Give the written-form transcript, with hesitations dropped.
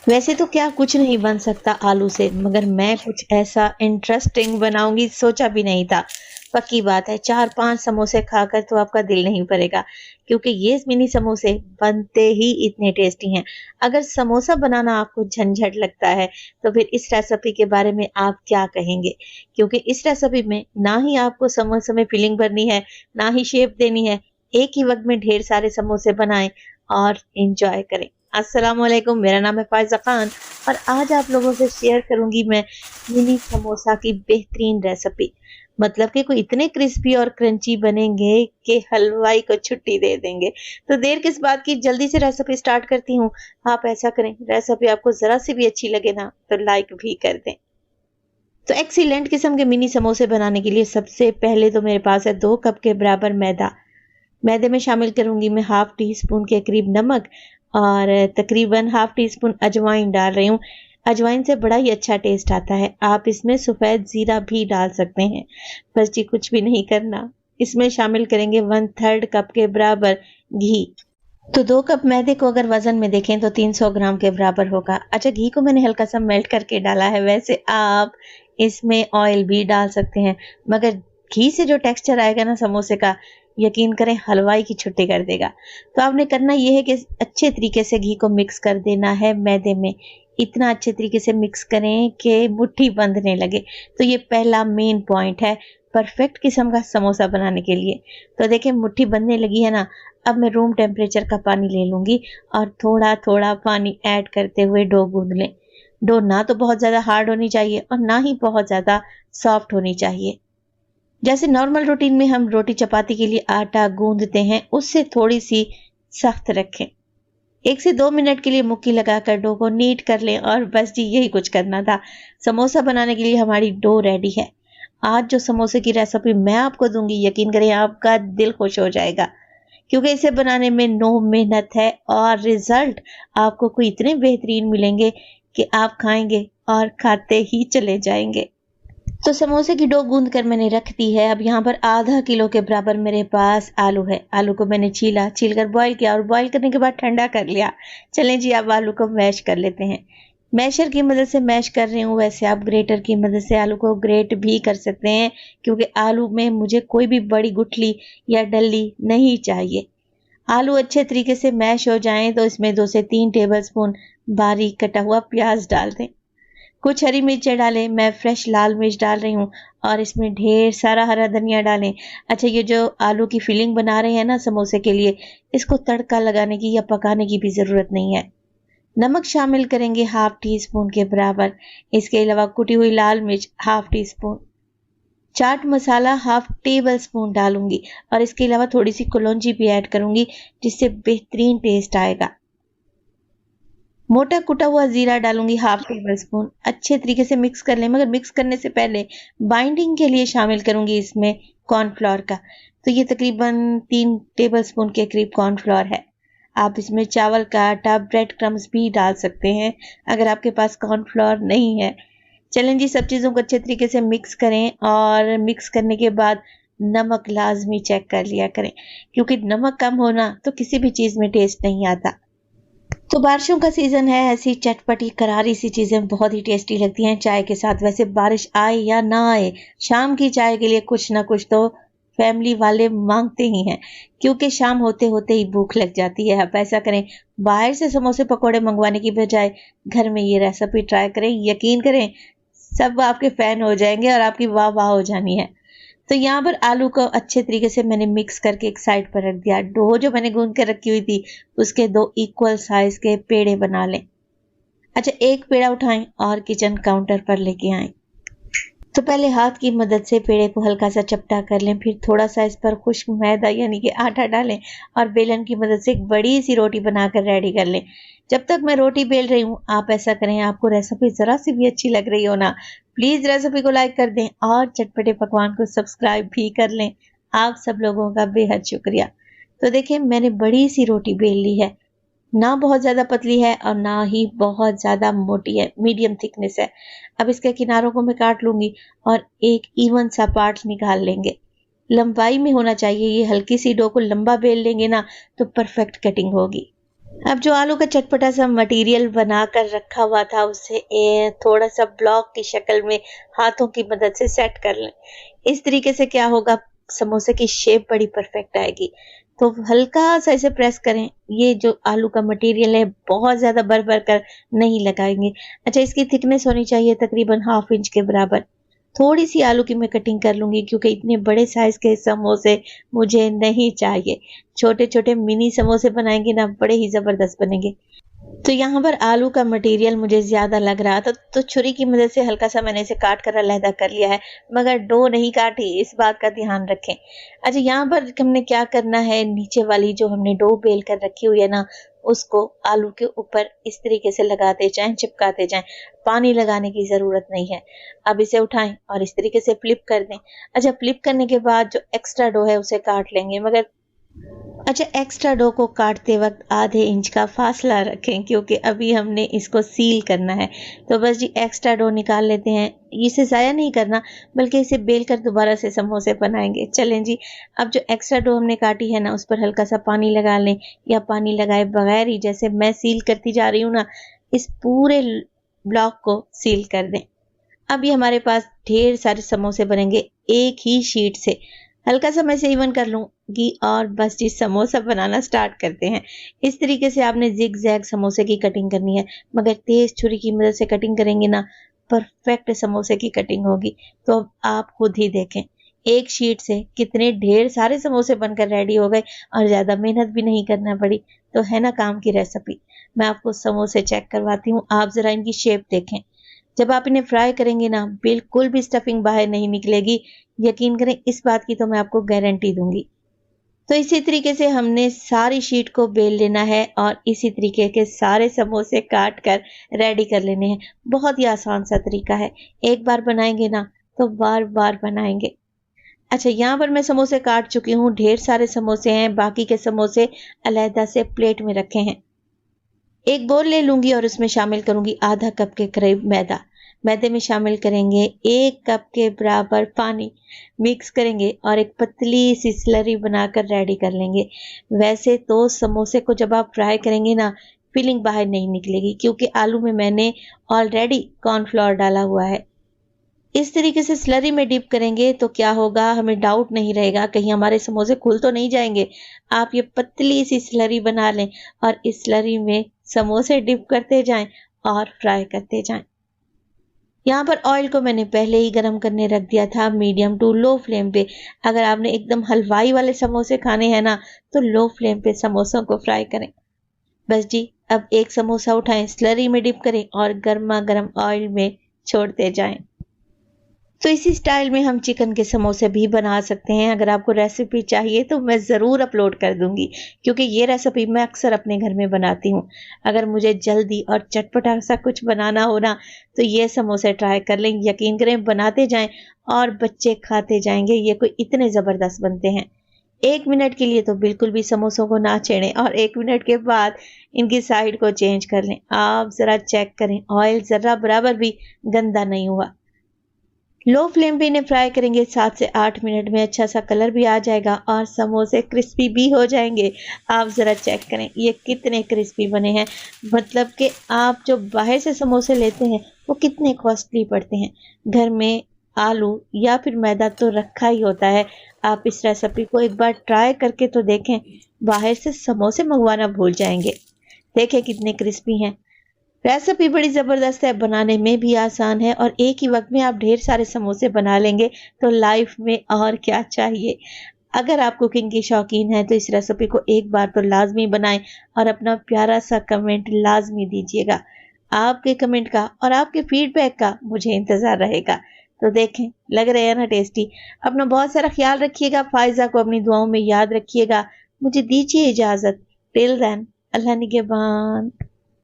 वैसे तो क्या कुछ नहीं बन सकता आलू से, मगर मैं कुछ ऐसा इंटरेस्टिंग बनाऊंगी सोचा भी नहीं था। पक्की बात है, 4-5 समोसे खाकर तो आपका दिल नहीं भरेगा, क्योंकि ये मिनी समोसे बनते ही इतने टेस्टी हैं। अगर समोसा बनाना आपको झंझट लगता है, तो फिर इस रेसिपी के बारे में आप क्या कहेंगे? क्योंकि इस रेसिपी में ना ही आपको समोसे में फिलिंग भरनी है, ना ही शेप देनी है। एक ही वक्त में ढेर सारे समोसे बनाएं और एंजॉय करें। अस्सलाम वालेकुम, मेरा नाम है फायजा खान और आज आप लोगों से शेयर करूंगी मैं मिनी समोसा की बेहतरीन रेसिपी। मतलब कि कोई इतने क्रिस्पी और क्रंची बनेंगे कि हलवाई को छुट्टी दे देंगे। तो देर किस बात की, जल्दी से रेसिपी स्टार्ट करती हूँ। आप ऐसा करें, रेसिपी आपको जरा सी भी अच्छी लगे ना तो लाइक भी कर दें। तो एक्सीलेंट किस्म के मिनी समोसे बनाने के लिए सबसे पहले तो मेरे पास है 2 कप के बराबर मैदा। मैदे में शामिल करूंगी मैं हाफ टी स्पून के करीब नमक और तकरीबन हाफ टी स्पून अजवाइन डाल रही हूँ। अजवाइन से बड़ा ही अच्छा टेस्ट आता है। आप इसमें सफ़ेद ज़ीरा भी डाल सकते हैं। बस जी कुछ भी नहीं करना। इसमें शामिल करेंगे 1/3 कप के बराबर घी। तो 2 कप मैदे को अगर वजन में देखें तो 300 ग्राम के बराबर होगा। अच्छा, घी को मैंने हल्का सा मेल्ट करके डाला है। वैसे आप इसमें ऑयल भी डाल सकते हैं, मगर घी से जो टेक्सचर आएगा ना समोसे का, यकीन करें हलवाई की छुट्टी कर देगा। तो आपने करना ये है कि अच्छे तरीके से घी को मिक्स कर देना है मैदे में। इतना अच्छे तरीके से मिक्स करें कि मुट्ठी बंधने लगे। तो ये पहला मेन पॉइंट है परफेक्ट किस्म का समोसा बनाने के लिए। तो देखिए मुट्ठी बंधने लगी है ना। अब मैं रूम टेम्परेचर का पानी ले लूंगी और थोड़ा थोड़ा पानी ऐड करते हुए डो गूंद लें। डो ना तो बहुत ज्यादा हार्ड होनी चाहिए और ना ही बहुत ज्यादा सॉफ्ट होनी चाहिए। जैसे नॉर्मल रूटीन में हम रोटी चपाती के लिए आटा गूंदते हैं, उससे थोड़ी सी सख्त रखें। 1 से 2 मिनट के लिए मुक्की लगाकर डो को नीट कर लें और बस जी यही कुछ करना था। समोसा बनाने के लिए हमारी डो रेडी है। आज जो समोसे की रेसिपी मैं आपको दूंगी, यकीन करें आपका दिल खुश हो जाएगा, क्योंकि इसे बनाने में नो मेहनत है और रिजल्ट आपको कोई इतने बेहतरीन मिलेंगे कि आप खाएंगे और खाते ही चले जाएंगे। तो समोसे की डो गूंद कर मैंने रख दी है। अब यहाँ पर आधा किलो के बराबर मेरे पास आलू है। आलू को मैंने छीलकर बॉईल किया और बॉईल करने के बाद ठंडा कर लिया। चलें जी, अब आलू को मैश कर लेते हैं। मैशर की मदद से मैश कर रही हूँ, वैसे आप ग्रेटर की मदद से आलू को ग्रेट भी कर सकते हैं, क्योंकि आलू में मुझे कोई भी बड़ी गुठली या डल्ली नहीं चाहिए। आलू अच्छे तरीके से मैश हो जाएं तो इसमें 2 से 3 टेबलस्पून बारीक कटा हुआ प्याज डाल दें। कुछ हरी मिर्चें डालें। मैं फ्रेश लाल मिर्च डाल रही हूँ और इसमें ढेर सारा हरा धनिया डालें। अच्छा, ये जो आलू की फिलिंग बना रहे हैं ना समोसे के लिए, इसको तड़का लगाने की या पकाने की भी ज़रूरत नहीं है। नमक शामिल करेंगे हाफ टी स्पून के बराबर। इसके अलावा कुटी हुई लाल मिर्च half tea spoon, chaat masala half table spoon डालूंगी और इसके अलावा थोड़ी सी कलौंजी भी ऐड करूंगी, जिससे बेहतरीन टेस्ट आएगा। मोटा कुटा हुआ जीरा डालूंगी हाफ टेबल स्पून। अच्छे तरीके से मिक्स कर लें, मगर मिक्स करने से पहले बाइंडिंग के लिए शामिल करूंगी इसमें कॉर्नफ्लोर का। तो ये तकरीबन 3 टेबल स्पून के करीब कॉर्नफ्लोर है। आप इसमें चावल का आटा, ब्रेड क्रम्स भी डाल सकते हैं अगर आपके पास कॉर्नफ्लोर नहीं है। चलें जी, सब चीज़ों को अच्छे तरीके से मिक्स करें और मिक्स करने के बाद नमक लाजमी चेक कर लिया करें, क्योंकि नमक कम होना तो किसी भी चीज़ में टेस्ट नहीं आता। तो बारिशों का सीजन है, ऐसी चटपटी करारी सी चीजें बहुत ही टेस्टी लगती हैं चाय के साथ। वैसे बारिश आए या ना आए, शाम की चाय के लिए कुछ ना कुछ तो फैमिली वाले मांगते ही हैं, क्योंकि शाम होते होते ही भूख लग जाती है। आप ऐसा करें, बाहर से समोसे पकोड़े मंगवाने की बजाय घर में ये रेसिपी ट्राई करें। यकीन करें सब आपके फैन हो जाएंगे और आपकी वाह वाह हो जानी है। तो यहाँ पर आलू को अच्छे तरीके से मैंने मिक्स करके एक साइड पर रख दिया। डो जो मैंने गूंद के रखी हुई थी, उसके 2 इक्वल साइज के पेड़े बना लें। अच्छा, एक पेड़ा उठाएं और किचन काउंटर पर लेके आएं। तो पहले हाथ की मदद से पेड़े को हल्का सा चपटा कर लें, फिर थोड़ा सा इस पर खुश्क मैदा यानी कि आटा डालें और बेलन की मदद से एक बड़ी सी रोटी बनाकर रेडी कर लें। जब तक मैं रोटी बेल रही हूँ, आप ऐसा करें, आपको रेसिपी जरा सी भी अच्छी लग रही हो ना, प्लीज रेसिपी को लाइक कर दें और चटपटे पकवान को सब्सक्राइब भी कर लें। आप सब लोगों का बेहद शुक्रिया। तो देखिए मैंने बड़ी सी रोटी बेल ली है, ना बहुत ज़्यादा पतली है और ना ही बहुत ज़्यादा मोटी है, मीडियम थिकनेस है। अब इसके किनारों को मैं काट लूंगी और एक इवन सा पार्ट निकाल लेंगे। लंबाई में होना चाहिए, ये हल्की सी डो को लंबा बेल लेंगे ना तो परफेक्ट कटिंग होगी। अब जो आलू का चटपटा सा मटेरियल बना कर रखा हुआ था उसे थोड़ा सा ब्लॉक की शक्ल में हाथों की मदद से सेट कर लें। इस तरीके से क्या होगा, समोसे की शेप बड़ी परफेक्ट आएगी। तो हल्का सा इसे प्रेस करें। ये जो आलू का मटेरियल है बहुत ज़्यादा भर भर कर नहीं लगाएंगे। अच्छा, इसकी थिकनेस होनी चाहिए तकरीबन 1/2 इंच के बराबर। थोड़ी सी आलू की मैं कटिंग कर लूँगी क्योंकि इतने बड़े साइज़ के समोसे मुझे नहीं चाहिए। छोटे-छोटे मिनी समोसे बनाएँगे ना, बड़े ही ज़बरदस्त बनेंगे। तो यहाँ पर आलू का मटेरियल मुझे ज़्यादा लग रहा था, तो छुरी की मदद से हल्का-सा मैंने इसे काट कर अलहदा कर लिया है, मगर डो नहीं काटी, इस बात का ध्यान रखें। अच्छा, यहाँ पर हमने क्या करना है, नीचे वाली जो हमने डो बेल कर रखी हुई है ना, उसको आलू के ऊपर इस तरीके से लगाते जाएँ, चिपकाते जाएँ। पानी लगाने की ज़रूरत नहीं है। अब इसे उठाएँ और इस तरीके से फ्लिप कर दें। अच्छा, फ्लिप करने के बाद जो एक्स्ट्रा डो है उसे काट लेंगे, मगर अच्छा, एक्स्ट्रा डो को काटते वक्त आधे इंच का फासला रखें क्योंकि अभी हमने इसको सील करना है। तो बस जी एक्स्ट्रा डो निकाल लेते हैं। इसे ज़ाया नहीं करना बल्कि इसे बेल कर दोबारा से समोसे बनाएंगे। चलें जी, अब जो एक्स्ट्रा डो हमने काटी है ना, उस पर हल्का सा पानी लगा लें या पानी लगाए बगैर ही जैसे मैं सील करती जा रही हूँ ना, इस पूरे ब्लॉक को सील कर दें। अब ये हमारे पास ढेर सारे समोसे बनेंगे एक ही शीट से। हल्का सा मैं इसे इवन कर लूँगी और बस जी समोसा बनाना स्टार्ट करते हैं। इस तरीके से आपने जिग जैग समोसे की कटिंग करनी है, मगर तेज छुरी की मदद से कटिंग करेंगे ना, परफेक्ट समोसे की कटिंग होगी। तो अब आप खुद ही देखें, एक शीट से कितने ढेर सारे समोसे बनकर रेडी हो गए और ज़्यादा मेहनत भी नहीं करना पड़ी। तो है ना काम की रेसिपी। मैं आपको समोसे चेक करवाती हूँ, आप ज़रा इनकी शेप देखें। जब आप इन्हें फ्राई करेंगे ना, बिल्कुल भी स्टफिंग बाहर नहीं निकलेगी। यकीन करें, इस बात की तो मैं आपको गारंटी दूंगी। तो इसी तरीके से हमने सारी शीट को बेल लेना है और इसी तरीके के सारे समोसे काट कर रेडी कर लेने हैं। बहुत ही आसान सा तरीका है। एक बार बनाएंगे ना तो बार बार बनाएंगे। अच्छा, यहाँ पर मैं समोसे काट चुकी हूँ, ढेर सारे समोसे हैं, बाकी के समोसे अलहदा से प्लेट में रखे हैं। एक बोल ले लूंगी और उसमें शामिल करूंगी आधा कप के करीब मैदा। मैदे में शामिल करेंगे 1 कप के बराबर पानी। मिक्स करेंगे और एक पतली सी स्लरी बनाकर रेडी कर लेंगे। वैसे तो समोसे को जब आप फ्राई करेंगे ना, फिलिंग बाहर नहीं निकलेगी क्योंकि आलू में मैंने ऑलरेडी कॉर्नफ्लोर डाला हुआ है। इस तरीके से स्लरी में डिप करेंगे तो क्या होगा, हमें डाउट नहीं रहेगा कहीं हमारे समोसे खुल तो नहीं जाएंगे। आप ये पतली सी स्लरी बना लें और इस स्लरी में समोसे डिप करते जाएं और फ्राई करते जाएं। यहाँ पर ऑयल को मैंने पहले ही गरम करने रख दिया था, मीडियम टू लो फ्लेम पे। अगर आपने एकदम हलवाई वाले समोसे खाने हैं ना, तो लो फ्लेम पे समोसों को फ्राई करें। बस जी, अब एक समोसा उठाएं, स्लरी में डिप करें और गर्मा गर्म ऑयल में छोड़ते जाएं। तो इसी स्टाइल में हम चिकन के समोसे भी बना सकते हैं। अगर आपको रेसिपी चाहिए तो मैं ज़रूर अपलोड कर दूंगी क्योंकि ये रेसिपी मैं अक्सर अपने घर में बनाती हूँ। अगर मुझे जल्दी और चटपटा सा कुछ बनाना हो ना, तो ये समोसे ट्राई कर लें। यकीन करें, बनाते जाएं और बच्चे खाते जाएंगे। ये कोई इतने ज़बरदस्त बनते हैं। 1 मिनट के लिए तो बिल्कुल भी समोसों को ना छेड़ें और 1 मिनट के बाद इनकी साइड को चेंज कर लें। आप ज़रा चेक करें, ऑयल ज़रा बराबर भी गंदा नहीं हुआ। लो फ्लेम पे इन्हें फ्राई करेंगे 7 से 8 मिनट में अच्छा सा कलर भी आ जाएगा और समोसे क्रिस्पी भी हो जाएंगे। आप ज़रा चेक करें ये कितने क्रिस्पी बने हैं। मतलब कि आप जो बाहर से समोसे लेते हैं वो कितने कॉस्टली पड़ते हैं। घर में आलू या फिर मैदा तो रखा ही होता है। आप इस रेसिपी को एक बार ट्राई करके तो देखें, बाहर से समोसे मंगवाना भूल जाएंगे। देखें कितने क्रिस्पी हैं। रेसिपी बड़ी ज़बरदस्त है, बनाने में भी आसान है और एक ही वक्त में आप ढेर सारे समोसे बना लेंगे तो लाइफ में और क्या चाहिए। अगर आप कुकिंग की शौकीन हैं तो इस रेसिपी को एक बार तो लाजमी बनाएं और अपना प्यारा सा कमेंट लाजमी दीजिएगा। आपके कमेंट का और आपके फीडबैक का मुझे इंतज़ार रहेगा। तो देखें, लग रहे हैं ना टेस्टी। अपना बहुत सारा ख्याल रखिएगा, फायजा को अपनी दुआओं में याद रखिएगा। मुझे दीजिए इजाज़त। टिल देन, अल्लाह निगहबान।